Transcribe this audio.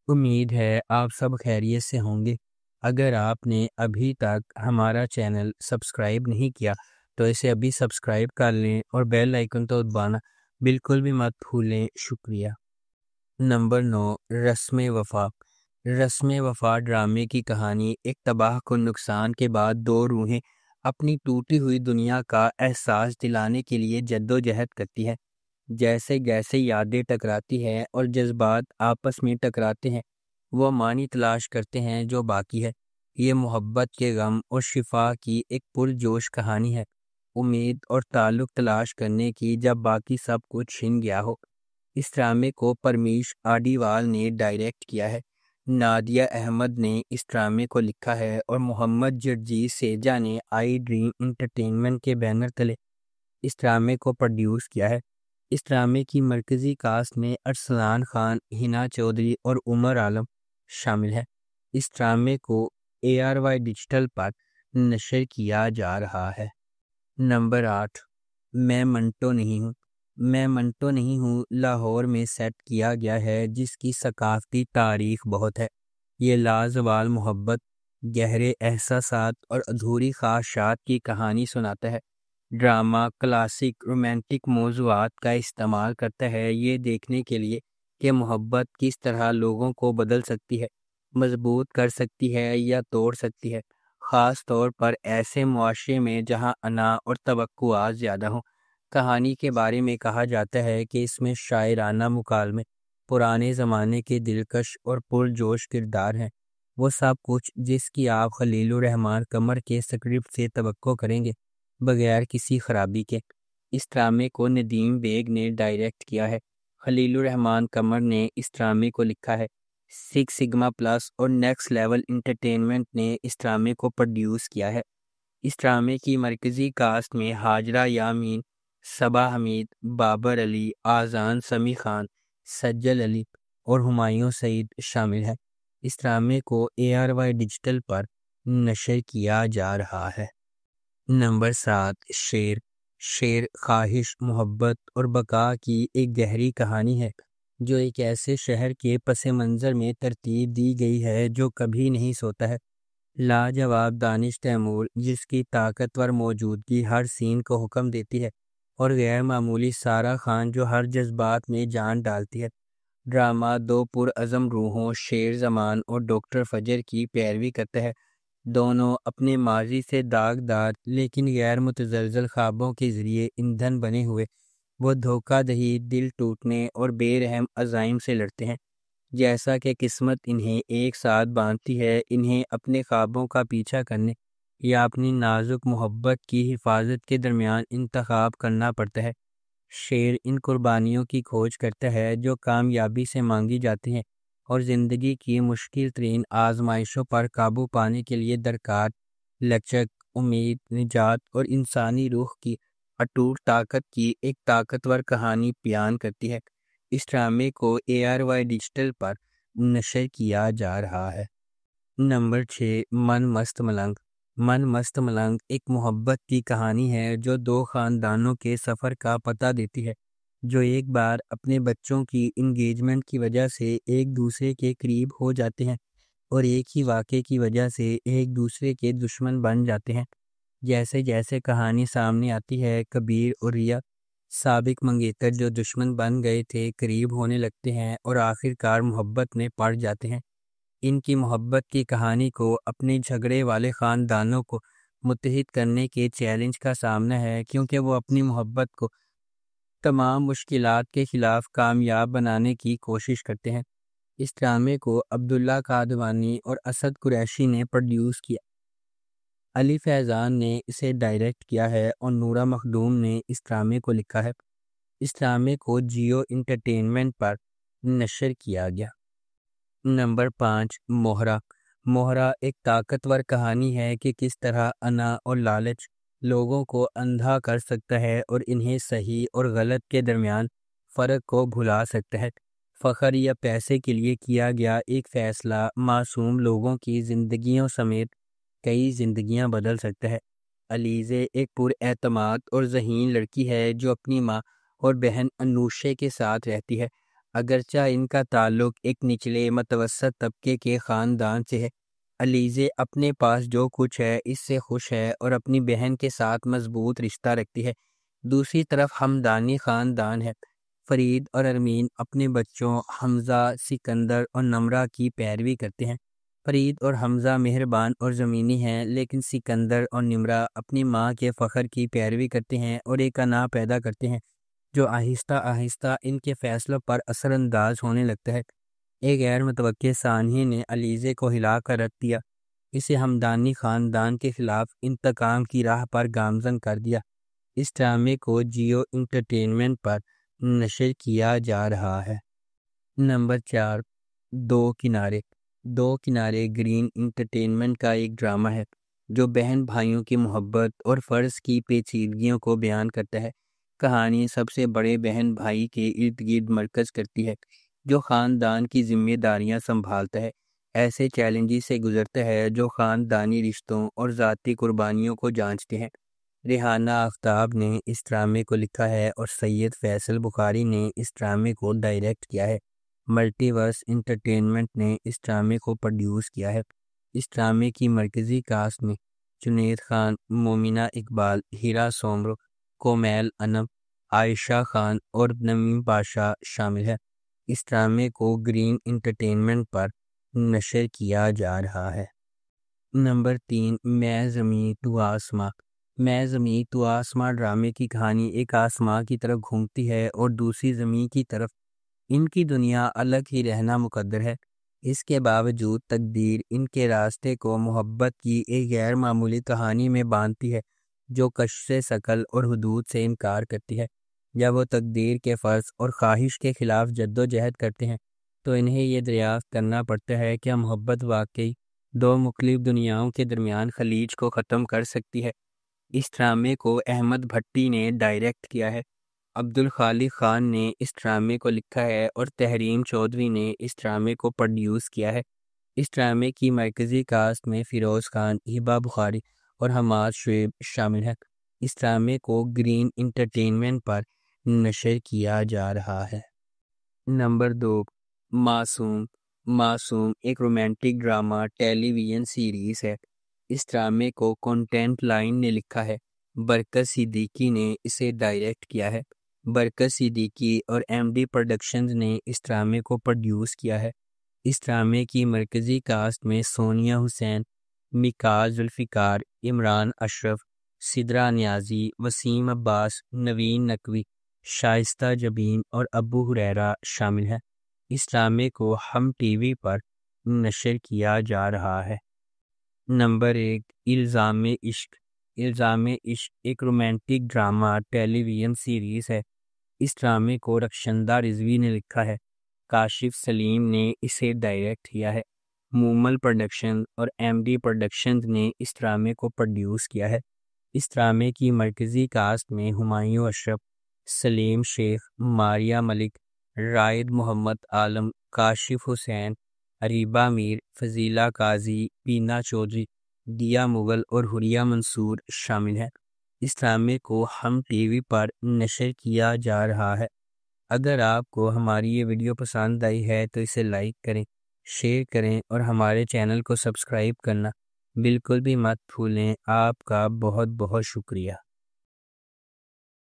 امید ہے آپ سب خیریت سے ہوں گے۔ اگر آپ نے ابھی تک ہمارا چینل سبسکرائب نہیں کیا تو اسے ابھی سبسکرائب کر لیں اور بیل آئیکن تو دبانا بالکل بھی مت بھولیں۔ شکریہ۔ نمبر 9، رسم وفا۔ رسم وفا ڈرامے کی کہانی ایک تباہ کن نقصان کے بعد دو روحیں اپنی ٹوٹی ہوئی دنیا کا احساس دلانے کے لیے جدوجہد کرتی ہے۔ جیسے جیسے یادیں ٹکراتی ہیں اور جذبات آپس میں ٹکراتے ہیں، وہ معنی تلاش کرتے ہیں جو باقی ہے۔ یہ محبت کے غم اور شفا کی ایک پرجوش کہانی ہے، امید اور تعلق تلاش کرنے کی جب باقی سب کچھ چھن گیا ہو۔ اس ڈرامے کو پرمیش آڈیوال نے ڈائریکٹ کیا ہے، نادیہ احمد نے اس ڈرامے کو لکھا ہے اور محمد جرجیت سیجا نے آئی ڈریم انٹرٹینمنٹ کے بینر تلے اس ڈرامے کو پروڈیوس کیا ہے۔ اس ڈرامے کی مرکزی کاسٹ میں ارسلان خان، ہنا چودھری اور عمر عالم شامل ہے۔ اس ڈرامے کو ARY ڈیجیٹل پر نشر کیا جا رہا ہے۔ نمبر 8، میں منٹو نہیں ہوں۔ میں منٹو نہیں ہوں لاہور میں سیٹ کیا گیا ہے، جس کی ثقافتی تاریخ بہت ہے۔ یہ لازوال محبت، گہرے احساسات اور ادھوری خواہشات کی کہانی سناتا ہے۔ ڈرامہ کلاسک رومانٹک موضوعات کا استعمال کرتا ہے یہ دیکھنے کے لیے کہ محبت کس طرح لوگوں کو بدل سکتی ہے، مضبوط کر سکتی ہے یا توڑ سکتی ہے، خاص طور پر ایسے معاشرے میں جہاں انا اور توقعات زیادہ ہوں۔ کہانی کے بارے میں کہا جاتا ہے کہ اس میں شاعرانہ مکالمے، پرانے زمانے کے دلکش اور پرجوش کردار ہیں، وہ سب کچھ جس کی آپ خلیل الرحمن قمر کے اسکرپٹ سے توقع کریں گے، بغیر کسی خرابی کے۔ اس ڈرامے کو ندیم بیگ نے ڈائریکٹ کیا ہے۔ خلیل الرحمن قمر نے اس ڈرامے کو لکھا ہے۔ سکس سگما پلس اور نیکسٹ لیول انٹرٹینمنٹ نے اس ڈرامے کو پروڈیوس کیا ہے۔ اس ڈرامے کی مرکزی کاسٹ میں ہاجرہ یامین، صبا حمید، بابر علی، آذان سمیع خان، سجل علی اور ہمایوں سعید شامل ہیں۔ اس ڈرامے کو ARY ڈیجیٹل پر نشر کیا جا رہا ہے۔ نمبر 7، شیر۔ شیر خواہش، محبت اور بقا کی ایک گہری کہانی ہے جو ایک ایسے شہر کے پس منظر میں ترتیب دی گئی ہے جو کبھی نہیں سوتا ہے۔ لاجواب دانش تیمور، جس کی طاقتور موجودگی ہر سین کو حکم دیتی ہے، اور غیر معمولی سارہ خان جو ہر جذبات میں جان ڈالتی ہے۔ ڈرامہ دو پرعزم روحوں، شیر زمان اور ڈاکٹر فجر کی پیروی کرتا ہے۔ دونوں اپنے ماضی سے داغدار لیکن غیر متزلزل خوابوں کے ذریعے ایندھن بنے ہوئے وہ دھوکہ دہی، دل ٹوٹنے اور بے رحم عزائم سے لڑتے ہیں۔ جیسا کہ قسمت انہیں ایک ساتھ باندھتی ہے، انہیں اپنے خوابوں کا پیچھا کرنے یا اپنی نازک محبت کی حفاظت کے درمیان انتخاب کرنا پڑتا ہے۔ شیر ان قربانیوں کی کھوج کرتا ہے جو کامیابی سے مانگی جاتی ہیں اور زندگی کی مشکل ترین آزمائشوں پر قابو پانے کے لیے درکار لچک، امید، نجات اور انسانی روح کی اٹوٹ طاقت کی ایک طاقتور کہانی بیان کرتی ہے۔ اس ڈرامے کو ARY ڈیجیٹل پر نشر کیا جا رہا ہے۔ نمبر 6، من مست ملنگ۔ من مست ملنگ ایک محبت کی کہانی ہے جو دو خاندانوں کے سفر کا پتہ دیتی ہے، جو ایک بار اپنے بچوں کی انگیجمنٹ کی وجہ سے ایک دوسرے کے قریب ہو جاتے ہیں اور ایک ہی واقعے کی وجہ سے ایک دوسرے کے دشمن بن جاتے ہیں۔ جیسے جیسے کہانی سامنے آتی ہے، کبیر اور ریا، سابق منگیتر جو دشمن بن گئے تھے، قریب ہونے لگتے ہیں اور آخر کار محبت میں پڑ جاتے ہیں۔ ان کی محبت کی کہانی کو اپنے جھگڑے والے خاندانوں کو متحد کرنے کے چیلنج کا سامنا ہے، کیونکہ وہ اپنی محبت کو تمام مشکلات کے خلاف کامیاب بنانے کی کوشش کرتے ہیں۔ اس ڈرامے کو عبداللہ قادوانی اور اسد قریشی نے پروڈیوس کیا۔ علی فیضان نے اسے ڈائریکٹ کیا ہے اور نورا مخدوم نے اس ڈرامے کو لکھا ہے۔ اس ڈرامے کو جیو انٹرٹینمنٹ پر نشر کیا گیا۔ نمبر 5، موہرا۔ موہرا ایک طاقتور کہانی ہے کہ کس طرح انا اور لالچ لوگوں کو اندھا کر سکتا ہے اور انہیں صحیح اور غلط کے درمیان فرق کو بھلا سکتا ہے۔ فخر یا پیسے کے لیے کیا گیا ایک فیصلہ معصوم لوگوں کی زندگیوں سمیت کئی زندگیاں بدل سکتا ہے۔ علیزے ایک پر اعتماد اور ذہین لڑکی ہے جو اپنی ماں اور بہن انوشے کے ساتھ رہتی ہے۔ اگرچہ ان کا تعلق ایک نچلے متوسط طبقے کے خاندان سے ہے، علیزے اپنے پاس جو کچھ ہے اس سے خوش ہے اور اپنی بہن کے ساتھ مضبوط رشتہ رکھتی ہے۔ دوسری طرف ہمدانی خاندان ہے۔ فرید اور ارمین اپنے بچوں حمزہ، سکندر اور نمرہ کی پیروی کرتے ہیں۔ فرید اور حمزہ مہربان اور زمینی ہیں، لیکن سکندر اور نمرہ اپنی ماں کے فخر کی پیروی کرتے ہیں اور ایک انا پیدا کرتے ہیں جو آہستہ آہستہ ان کے فیصلوں پر اثر انداز ہونے لگتا ہے۔ ایک غیر متوقع سانحے نے علیزے کو ہلا کر رکھ دیا، اسے ہمدانی خاندان کے خلاف انتقام کی راہ پر گامزن کر دیا۔ اس ڈرامے کو جیو انٹرٹینمنٹ پر نشر کیا جا رہا ہے۔ نمبر 4، دو کنارے۔ دو کنارے گرین انٹرٹینمنٹ کا ایک ڈرامہ ہے جو بہن بھائیوں کی محبت اور فرض کی پیچیدگیوں کو بیان کرتا ہے۔ کہانی سب سے بڑے بہن بھائی کے ارد گرد مرکز کرتی ہے جو خاندان کی ذمہ داریاں سنبھالتا ہے، ایسے چیلنجز سے گزرتا ہے جو خاندانی رشتوں اور ذاتی قربانیوں کو جانچتے ہیں۔ ریحانہ آفتاب نے اس ڈرامے کو لکھا ہے اور سید فیصل بخاری نے اس ڈرامے کو ڈائریکٹ کیا ہے۔ ملٹی ورس انٹرٹینمنٹ نے اس ڈرامے کو پروڈیوس کیا ہے۔ اس ڈرامے کی مرکزی کاسٹ میں جنید خان، مومنہ اقبال، ہیرا سومرو، کومیل انم، عائشہ خان اور نویم پاشا شامل ہے۔ اس ڈرامے کو گرین انٹرٹینمنٹ پر نشر کیا جا رہا ہے۔ نمبر 3، میں زمیں تو آسماں۔ میں زمیں تو آسماں ڈرامے کی کہانی ایک آسماں کی طرف گھومتی ہے اور دوسری زمین کی طرف۔ ان کی دنیا الگ ہی رہنا مقدر ہے، اس کے باوجود تقدیر ان کے راستے کو محبت کی ایک غیر معمولی کہانی میں باندھتی ہے جو کشش ثقل اور حدود سے انکار کرتی ہے۔ جب وہ تقدیر کے فرض اور خواہش کے خلاف جد و جہد کرتے ہیں تو انہیں یہ دریافت کرنا پڑتا ہے کہ محبت واقعی دو مختلف دنیاؤں کے درمیان خلیج کو ختم کر سکتی ہے۔ اس ڈرامے کو احمد بھٹی نے ڈائریکٹ کیا ہے، عبدالخالق خان نے اس ڈرامے کو لکھا ہے اور تحریم چودھری نے اس ڈرامے کو پروڈیوس کیا ہے۔ اس ڈرامے کی مرکزی کاسٹ میں فیروز خان، ہبہ بخاری اور حماد شعیب شامل ہیں۔ اس ڈرامے کو گرین انٹرٹینمنٹ پر نشر کیا جا رہا ہے۔ نمبر 2، معصوم۔ معصوم ایک رومانٹک ڈرامہ ٹیلی ویژن سیریز ہے۔ اس ڈرامے کو کنٹینٹ لائن نے لکھا ہے، برکت صدیقی نے اسے ڈائریکٹ کیا ہے۔ برکت صدیقی اور ایم ڈی پروڈکشنز نے اس ڈرامے کو پروڈیوس کیا ہے۔ اس ڈرامے کی مرکزی کاسٹ میں سونیا حسین، میکال ذوالفقار، عمران اشرف، سدرا نیازی، وسیم عباس، نوین نقوی، شائستہ جبین اور ابو ہریرہ شامل ہیں۔ اس ڈرامے کو ہم ٹی وی پر نشر کیا جا رہا ہے۔ نمبر 1، الزام عشق۔ الزام عشق ایک رومانٹک ڈرامہ ٹیلی ویژن سیریز ہے۔ اس ڈرامے کو رخشندہ رضوی نے لکھا ہے، کاشف سلیم نے اسے ڈائریکٹ کیا ہے۔ مومل پروڈکشن اور ایم ڈی پروڈکشنز نے اس ڈرامے کو پروڈیوس کیا ہے۔ اس ڈرامے کی مرکزی کاسٹ میں ہمایوں اشرف، سلیم شیخ، ماریہ ملک، رائد محمد عالم، کاشف حسین، اریبہ میر، فضیلہ قاضی، بینا چودھری، دیا مغل اور حریہ منصور شامل ہیں۔ اس ڈرامے کو ہم ٹی وی پر نشر کیا جا رہا ہے۔ اگر آپ کو ہماری یہ ویڈیو پسند آئی ہے تو اسے لائک کریں، شیئر کریں اور ہمارے چینل کو سبسکرائب کرنا بالکل بھی مت بھولیں۔ آپ کا بہت بہت شکریہ۔